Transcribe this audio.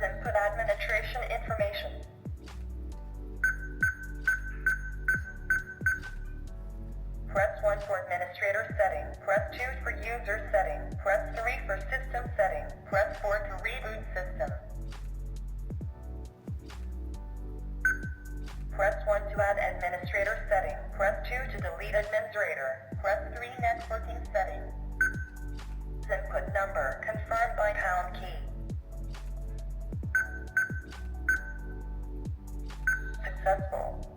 Input administration information. Press 1 for administrator setting. Press 2 for user setting. Press 3 for system setting. Press 4 to reboot system. Press 1 to add administrator setting. Press 2 to delete administrator. Press 3 networking setting. Input number confirmed by pound key. Successful.